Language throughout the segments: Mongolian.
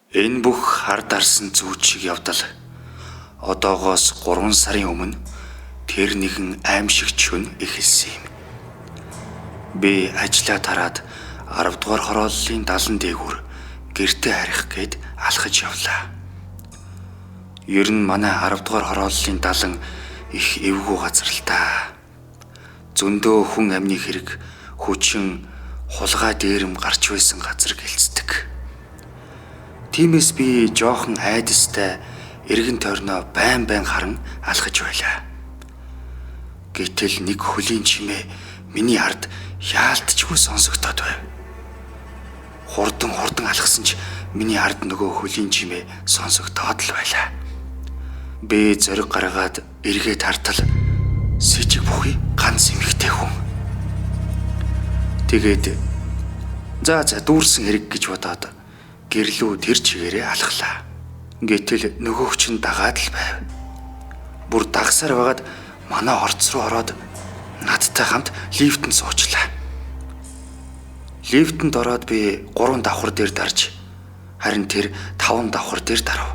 Энэ бүх хар дарсан зүүд шиг явдал одоогоос 3 сарын өмнө тэр нэгэн аимшигт шөнө эхэлсэн юм. Би ажлаа тараад 10 дугаар хорооллын 70 дээгүүр гэртээ харих гээд алхаж явлаа. Ер нь манай 10 дугаар хорооллын 70 их эвгүй газар л та. Зөндөө хүн амны хэрэг хүчин хулгай дээрэм гарч байсан газар гэлцдэг. Тиймээс би жоохон айдастай эргэн тойрноо байн харан алхаж байлаа. Гэтэл нэг хөлийн чимээ миний ард яалтчгүй сонсогдоод байв. Хурдан алхсан ч миний ард нөгөө хөлийн чимээ сонсогдоод л байлаа. Би зориг гаргаад эргээд хартал сэжиг бүхий ганц эмэгтэй хүн. Тэгээд за дүүрсэн хэрэг гэж бодоод гэрлүү тэр чигээрээ алхлаа. Гэтэл нөгөөх чинь дагаад л байв. Бүр дагсаар байгаад манай орц руу ороод надтай хамт лифтэнд суучлаа. Лифтэнд ороод би 3 давхар дээр дарж, харин тэр 5 давхар дээр дарав.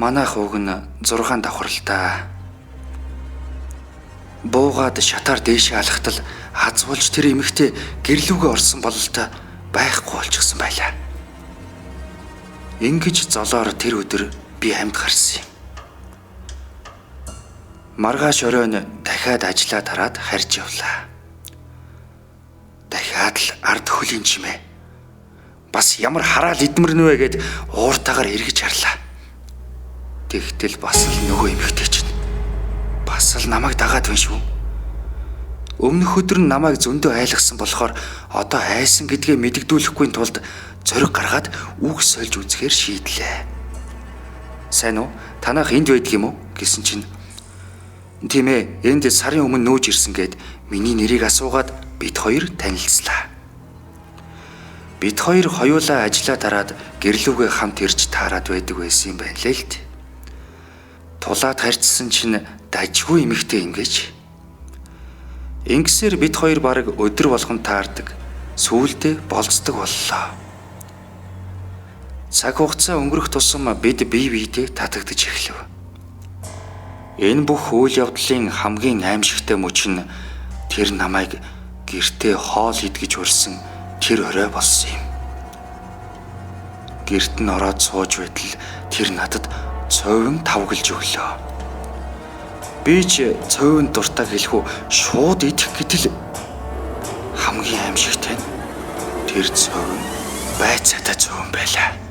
Манайх уг нь 6 давхар л та. Буугаад шатаар дээшээ алхтал хазуулж тэр эмэгтэй гэрлүүгээ орсон бололтой байхгүй болчихсон байлаа. Ингэж золоор тэр өдөр би амьд гарсан юм. Маргааш оройн дахиад ажлаа тараад харж явлаа. Дахиад л ард хөлийн чимээ. Бас ямар хараал идмэрнэ вэ гэд ууртаагаар эргэж харлаа. Тэгтэл бас л нөгөө эмэгтэй чинь бас л намайг дагаад байна шүү. Өмнөх өдөр нь намайг зөндөө айлгсан болохоор одоо айсан гэдгээ мэдэгдүүлэхгүй тулд зориг гаргаад үг сольж үзэхээр шийдлээ. Сайн уу? Танах энд байдаг юм уу гэсэн чинь тийм ээ, энд сарын өмнө нүүж ирсэн гэд миний нэрийг асуугаад бид хоёр танилцлаа. Бид хоёр хоёулаа ажлаа тараад гэрлүүгээ хамт ирж таарад байдаг байсан юм байна лээ л дээ. Тулаад харьцсан чинь дажгүй эмэгтэй юм гэж. Ингэсээр бид хоёр бараг өдөр болгон таардаг, сүүлдээ болцдог боллоо. Цаг хугацаа өнгөрөх тусам бид бие биедээ татагдж эхлэв. Энэ бүх үйл явдлын хамгийн аимшигтай мөч нь тэр намайг гэртээ хоол идгэж урьсан тэр орой болсон юм. Гэрт нь ороод сууж байтал тэр надад цовин тавгалж өглөө. Би ч цовин дуртай гэлхүү шууд идэх гэтэл хамгийн аимшигтай нь тэр цовин байцаатай цовин байлаа.